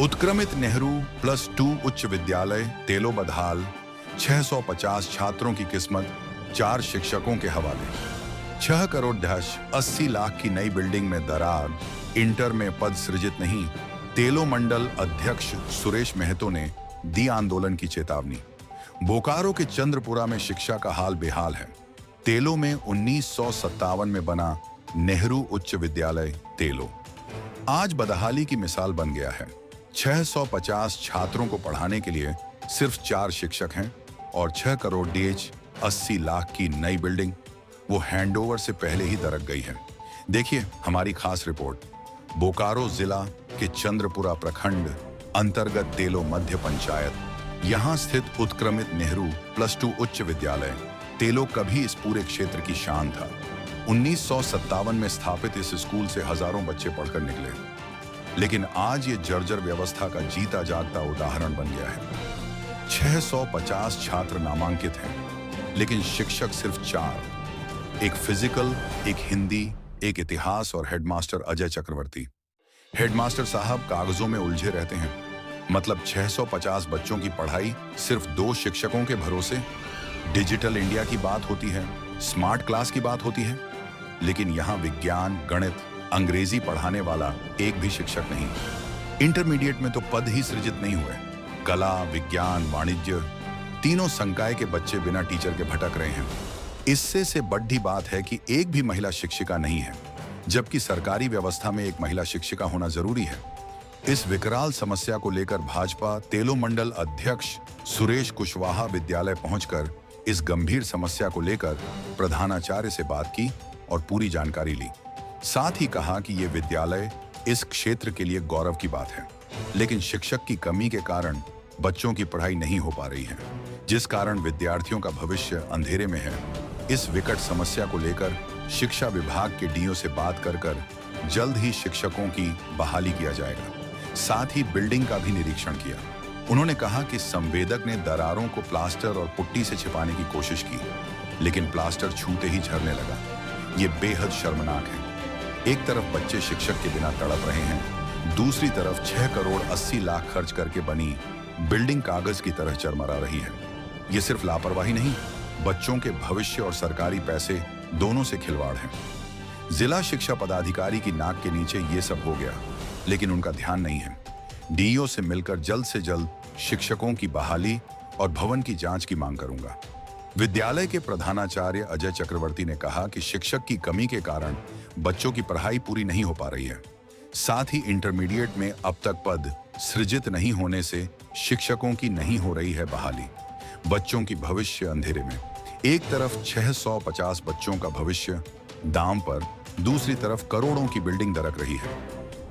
उत्क्रमित नेहरू +2 उच्च विद्यालय तेलो बधाल 650 छात्रों की किस्मत 4 शिक्षकों के हवाले। 6 करोड़ 80 लाख की नई बिल्डिंग में दरार, इंटर में पद सृजित नहीं, तेलो मंडल अध्यक्ष सुरेश महतो ने दी आंदोलन की चेतावनी। बोकारो के चंद्रपुरा में शिक्षा का हाल बेहाल है। तेलो में 1957 में बना नेहरू उच्च विद्यालय तेलो आज बदहाली की मिसाल बन गया है। 650 छात्रों को पढ़ाने के लिए सिर्फ 4 शिक्षक हैं और 6 करोड़ 80 लाख की नई बिल्डिंग वो हैंडओवर से पहले ही दरक गई है। देखिए हमारी खास रिपोर्ट। बोकारो जिला के चंद्रपुरा प्रखंड अंतर्गत तेलो मध्य पंचायत यहाँ स्थित उत्क्रमित नेहरू +2 उच्च विद्यालय तेलो कभी इस पूरे क्षेत्र की शान था। 1957 में स्थापित इस स्कूल से हजारों बच्चे पढ़कर निकले, लेकिन आज ये जर्जर व्यवस्था का जीता जागता उदाहरण बन गया है। 650 छात्र नामांकित हैं, लेकिन शिक्षक सिर्फ 4। एक फिजिकल, एक हिंदी, एक इतिहास और हेडमास्टर अजय चक्रवर्ती। हेडमास्टर साहब कागजों में उलझे रहते हैं। मतलब 650 बच्चों की पढ़ाई सिर्फ 2 शिक्षकों के भरोसे। डिजिटल इंडिया की बात होती है, स्मार्ट क्लास की बात होती है, लेकिन यहाँ विज्ञान, गणित, अंग्रेजी पढ़ाने वाला एक भी शिक्षक नहीं। इंटरमीडिएट में तो पद ही सृजित नहीं हुए। कला, विज्ञान, वाणिज्य तीनों संकाय के बच्चे बिना टीचर के भटक रहे हैं। इससे से बड़ी बात है कि एक भी महिला शिक्षिका नहीं है, जबकि सरकारी व्यवस्था में एक महिला शिक्षिका होना जरूरी है। इस विकराल समस्या को लेकर भाजपा तेलो मंडल अध्यक्ष सुरेश कुशवाहा विद्यालय पहुंचकर इस गंभीर समस्या को लेकर प्रधानाचार्य से बात की और पूरी जानकारी ली। साथ ही कहा कि ये विद्यालय इस क्षेत्र के लिए गौरव की बात है, लेकिन शिक्षक की कमी के कारण बच्चों की पढ़ाई नहीं हो पा रही है, जिस कारण विद्यार्थियों का भविष्य अंधेरे में है। इस विकट समस्या को लेकर शिक्षा विभाग के डीओ से बात कर जल्द ही शिक्षकों की बहाली किया जाएगा। साथ ही बिल्डिंग का भी निरीक्षण किया। उन्होंने कहा कि संवेदक ने दरारों को प्लास्टर और पुट्टी से छिपाने की कोशिश की, लेकिन प्लास्टर छूते ही झरने लगा। ये बेहद शर्मनाक है। एक तरफ बच्चे शिक्षक के बिना तड़प रहे हैं, दूसरी तरफ 6 करोड़ 80 लाख खर्च करके बनी बिल्डिंग कागज की तरह चरमरा रही है। ये सिर्फ लापरवाही नहीं, बच्चों के भविष्य और सरकारी पैसे दोनों से खिलवाड़ है। जिला शिक्षा पदाधिकारी की नाक के नीचे ये सब हो गया, लेकिन उनका ध्यान नहीं है। डीईओ से मिलकर जल्द से जल्द शिक्षकों की बहाली और भवन की जांच की मांग करूंगा। विद्यालय के प्रधानाचार्य अजय चक्रवर्ती ने कहा कि शिक्षक की कमी के कारण बच्चों की पढ़ाई पूरी नहीं हो पा रही है। साथ ही इंटरमीडिएट में अब तक पद सृजित नहीं होने से शिक्षकों की नहीं हो रही है बहाली। बच्चों की भविष्य अंधेरे में। एक तरफ 650 बच्चों का भविष्य दांव पर, दूसरी तरफ करोड़ों की बिल्डिंग दरक रही है।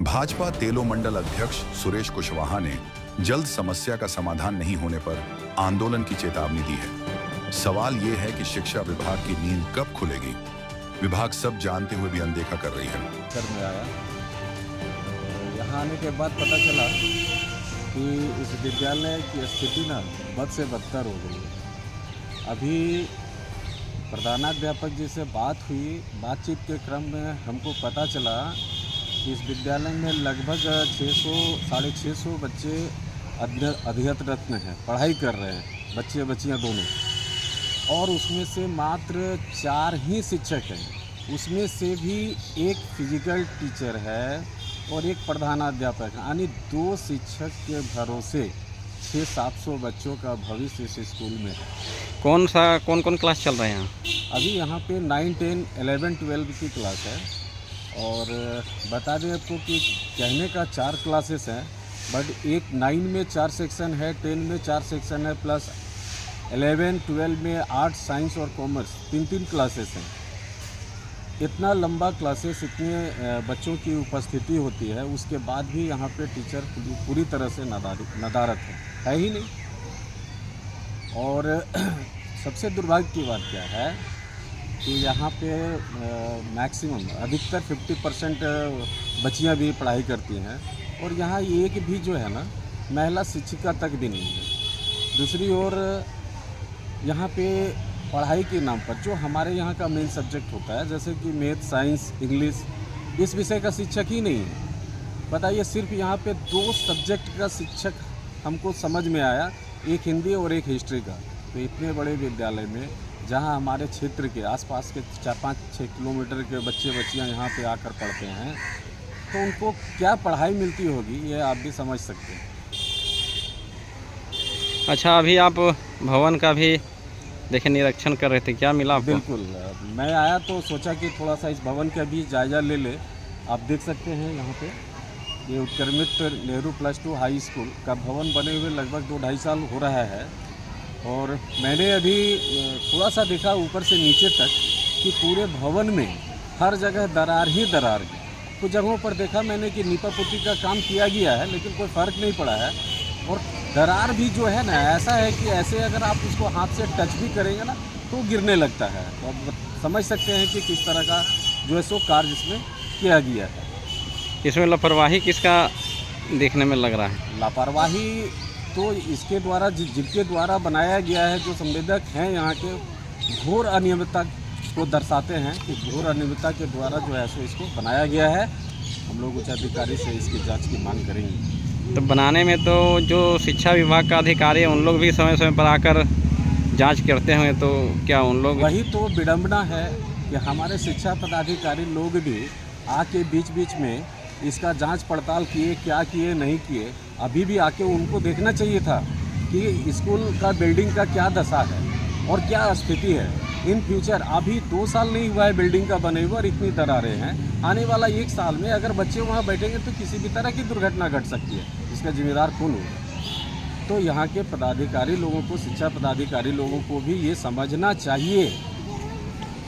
भाजपा तेलो मंडल अध्यक्ष सुरेश कुशवाहा ने जल्द समस्या का समाधान नहीं होने पर आंदोलन की चेतावनी दी है। सवाल ये है कि शिक्षा विभाग की नींद कब खुलेगी। विभाग सब जानते हुए भी अनदेखा कर रही है। सर मैं आया, यहाँ आने के बाद पता चला कि इस विद्यालय की स्थिति ना बद से बदतर हो गई है। अभी प्रधानाध्यापक जी से बात हुई, बातचीत के क्रम में हमको पता चला कि इस विद्यालय में लगभग 600-650 बच्चे अध्ययनरत हैं, पढ़ाई कर रहे हैं, बच्चे बच्चियाँ दोनों, और उसमें से मात्र 4 ही शिक्षक हैं। उसमें से भी एक फिजिकल टीचर है और एक प्रधानाध्यापक है, यानी 2 शिक्षक के भरोसे 600-700 बच्चों का भविष्य इस स्कूल में है। कौन कौन क्लास चल रहे हैं यहाँ? अभी यहाँ पे 9, 10, 11, 12 की क्लास है। और बता दें आपको कि कहने का 4 क्लासेस हैं, बट एक 9 में 4 सेक्शन है, 10 में 4 सेक्शन है, प्लस 11, 12 में आर्ट्स, साइंस और कॉमर्स 3-3 क्लासेस हैं। इतना लंबा क्लासेस, इतने बच्चों की उपस्थिति होती है, उसके बाद भी यहाँ पे टीचर पूरी तरह से नदारत है ही नहीं। और सबसे दुर्भाग्य की बात क्या है कि यहाँ पे मैक्सिमम अधिकतर 50% बच्चियाँ भी पढ़ाई करती हैं, और यहाँ एक भी जो है ना महिला शिक्षिका तक भी नहीं है। दूसरी ओर यहाँ पे पढ़ाई के नाम पर जो हमारे यहाँ का मेन सब्जेक्ट होता है, जैसे कि मैथ, साइंस, इंग्लिश, इस विषय का शिक्षक ही नहीं है। बताइए, सिर्फ यहाँ पे 2 सब्जेक्ट का शिक्षक हमको समझ में आया, एक हिंदी और एक हिस्ट्री का। तो इतने बड़े विद्यालय में, जहाँ हमारे क्षेत्र के आसपास के 4-5-6 किलोमीटर के बच्चे बच्चियाँ यहाँ पे आकर पढ़ते हैं, तो उनको क्या पढ़ाई मिलती होगी, ये आप भी समझ सकते हैं। अच्छा, अभी आप भवन का भी देखे निरीक्षण कर रहे थे, क्या मिला आपको? बिल्कुल, मैं आया तो सोचा कि थोड़ा सा इस भवन का भी जायज़ा ले ले। आप देख सकते हैं यहाँ पे ये उत्क्रमित नेहरू +2 हाई स्कूल का भवन बने हुए लगभग 2-2.5 साल हो रहा है। और मैंने अभी थोड़ा सा देखा ऊपर से नीचे तक कि पूरे भवन में हर जगह दरार ही दरार है। कुछ जगहों पर देखा मैंने कि नीपा पुट्टी का काम किया गया है, लेकिन कोई फ़र्क नहीं पड़ा है। और दरार भी जो है ना, ऐसा है कि ऐसे अगर आप उसको हाथ से टच भी करेंगे ना तो गिरने लगता है। तो आप समझ सकते हैं कि किस तरह का जो है सो कार्य इसमें किया गया है। इसमें लापरवाही किसका देखने में लग रहा है? लापरवाही तो इसके द्वारा जिनके द्वारा बनाया गया है, जो संवेदक हैं यहाँ के, घोर अनियमितता को दर्शाते हैं कि घोर अनियमितता के द्वारा जो है सो इसको बनाया गया है। हम लोग उच्च अधिकारी से इसकी जांच की मांग करेंगे। तो बनाने में तो जो शिक्षा विभाग का अधिकारी है उन लोग भी समय समय पर आकर जांच करते हैं, तो क्या उन लोग? वही तो विडंबना है कि हमारे शिक्षा पदाधिकारी लोग भी आके बीच बीच में इसका जांच पड़ताल किए, क्या किए नहीं किए। अभी भी आके उनको देखना चाहिए था कि स्कूल का बिल्डिंग का क्या दशा है और क्या स्थिति है इन फ्यूचर। अभी 2 साल नहीं हुआ है बिल्डिंग का बने हुए और इतनी दरारें हैं। आने वाला 1 साल में अगर बच्चे वहाँ बैठेंगे तो किसी भी तरह की दुर्घटना घट सकती है, इसका जिम्मेदार कौन होगा? तो यहाँ के पदाधिकारी लोगों को, शिक्षा पदाधिकारी लोगों को भी ये समझना चाहिए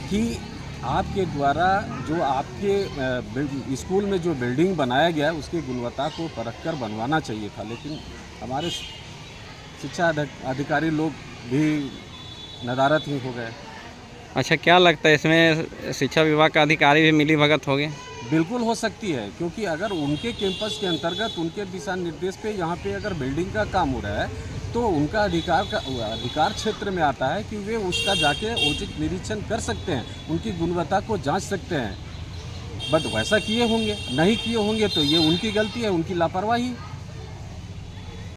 कि आपके द्वारा जो आपके स्कूल में जो बिल्डिंग बनाया गया है उसकी गुणवत्ता को परख कर बनवाना चाहिए था। लेकिन हमारे शिक्षा अधिकारी लोग भी नदारत ही हो गए। अच्छा, क्या लगता है इसमें शिक्षा विभाग का अधिकारी भी मिली भगत हो गए? बिल्कुल हो सकती है, क्योंकि अगर उनके कैंपस के अंतर्गत उनके दिशा निर्देश पे यहाँ पे अगर बिल्डिंग का काम हो रहा है तो उनका अधिकार क्षेत्र में आता है कि वे उसका जाके उचित निरीक्षण कर सकते हैं, उनकी गुणवत्ता को जांच सकते हैं। बट वैसा किए होंगे, नहीं किए होंगे तो ये उनकी गलती है, उनकी लापरवाही।